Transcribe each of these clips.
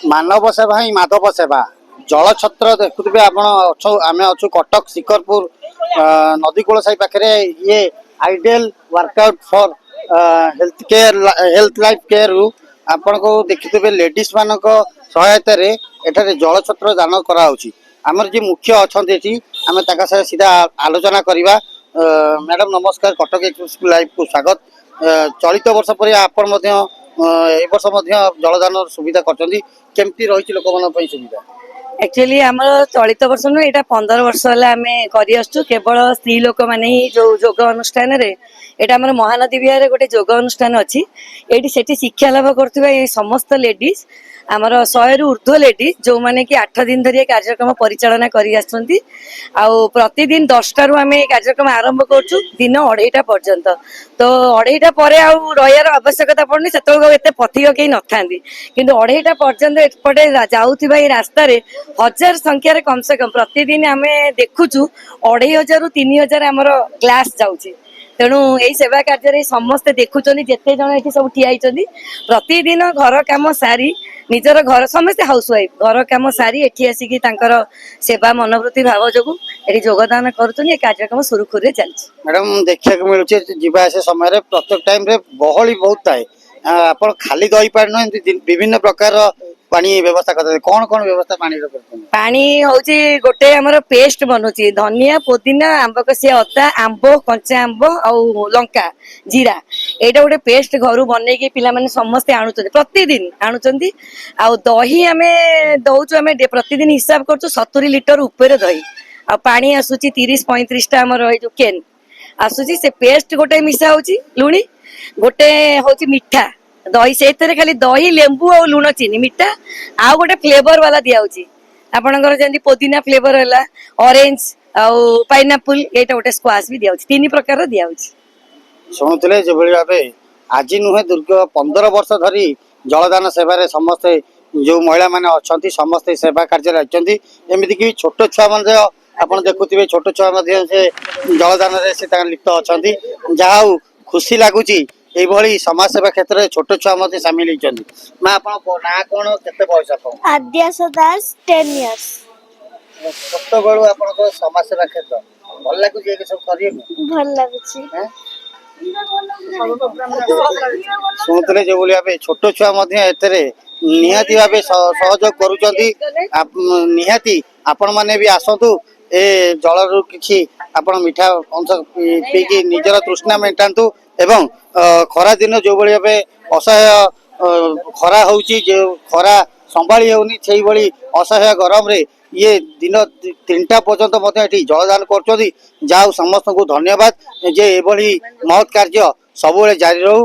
मानव सेवा ही माधव सेवा जल छत्र देखुवे आम अच्छु कटक शिकरपुर नदीकूल साई पाखे ये ideal workout for health life care रु आपण को देखिथे लेडीज मान सहायता रे एठारे जल छत्र दान कराउछि। आमर जे मुख्य अछंती एठी आमे ताका साथे सीधा आलोचना करिबा। मैडम नमस्कार, कटक एक्सप्रेस लाइव को स्वागत। चलित वर्ष पर आपण मध्य ए वर्ष मध्य जलदान सुविधा करछंती, केमती रहिछि लोक मन पई सुविधा? एक्चुअली आमर चलित वर्ष नु एटा 15 वर्ष होला आमे करि आछू। केवल स्त्री लोक माने ही जो योग अनुष्ठान रे एटा हमर महानदी विहार रे गोटे योग अनुष्ठान अछि। एटी सेठी शिक्षा लाभ करथुवा ए समस्त लेडीज आमर 100 रु ऊर्ध्व लेडीज जो माने कि 8 दिन धरि कार्यक्रम परिचालना करि आछंती। आउ प्रतिदिन 10टा रु आमे कार्यक्रम आरंभ करछु दिन 2:30 पर्यंत। तो 2:30 परे आउ रहियार आवश्यकता पड़नी, सेतल एते पथिक केही नथांदी, किंतु 2:30 पर्यंत एपटे जाउथिबा ए रास्ता रे 1000 संख्यार कम से कम प्रतिदिन आमे देखुछु 2500 रु 3000 आमर क्लास जाउची। तेणु यही सेवा कार्य समस्ते देखुचंदी, जेते जण एठी सब ठिया आइचंदी प्रतिदिन घर काम सारी निजर घर समस्ते हाउस वाइफ घर काम सारी एठी आसिकी तांकर सेवा मनोवृत्ति भाव जोगु एठी योगदान करूचंदी। ए कार्यक्रम सुरुखुरे चलछि। मैडम देखिया को मिलुचे जीवा आसे समय रे प्रत्येक टाइम रे बहली बहुत थाए, आपण खाली दई पार न विभिन्न प्रकार पानी व्यवस्था करते, कौन कौन व्यवस्था पानी रो करते? पानी होची गोटे हमर पेस्ट बनुची धनिया पुदीना आंब कसी अदा आंब कंचा आंब आउ लंका जीरा एटा गोटे पेस्ट घरु बनै के पिला माने समस्त आणुचंदी, प्रतिदिन आणुचंदी। आउ दही आमे दउचु, आमे प्रतिदिन हिसाब करछु 70 लिटर ऊपर दही। आ पानी आसुची 30-35 टा हमर ए जो केन आसुची। से पेस्ट गोटे मिसा होची लुणी, गोटे होची मिठा दही, से खाली दही लेंबू और लुण चीनी मिठा आउ गोटे फ्लेवर वाला दिया होची आपनकर जेंती पुदीना फ्लेवर होला, ऑरेंज आउ पाइनएप्पल एटा गोटे स्क्वाश भी दिया होची, 3 प्रकार रो दिया होची। सुनुतले जे बळी भाबे आज नुहे दीर्घ 15 वर्ष धरी जलदान सेवा रे समस्त जो महिला माने अछंती समस्त सेवा कार्य रे अछंती। एमिति कि छोट छुआ माने आपण देखुथिबे छोट छुआ मध्ये से जलदान रे से ता लिप्त अछंती, जाहाउ खुशी लागुची। এই ভଳି সমাজ সেবা ক্ষেত্রে ছোট ছুয়া মধ্যে সামিল হইছন্তি। মা আপন না কোন কেতে বয়স আপন? আদ্যাস দাস 10 ইয়ার্স। ছোট বেলু আপনক সমাজ সেবা ক্ষেত্র ভাল লাগুছি এই সব করিয়ে? ভাল লাগুছি। শুনতলে যে বলি ভাবে ছোট ছুয়া মধ্যে এতরে নিহাতি ভাবে সহযোগ করুচন্তি। নিহাতি আপন মানে भी आसतु ए जलरू किछि आपण मिठा अंश पीकी निजर तृष्णा मेटांतु। एवं खरा दिन जो भली भाबे असह्य खरा होउची, जे खरा संभाली होउनी सेही भली असह्य गरम रे ये दिन 3टा पर्यंत मते एठी जलदान करछोदी। जाऊ समस्त को धन्यवाद जे ए भली महत् कार्य सबुले जारी रहू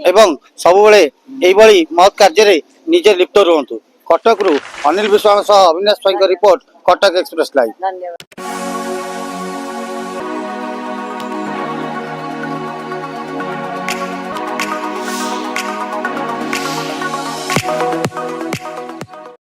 एवं सबुले एई भली महत् कार्य रे निजे लिप्त रहंतु। कटक रु अनिल विश्वास अविनाश भाई का रिपोर्ट, कटक एक्सप्रेस लाइव। धन्यवाद।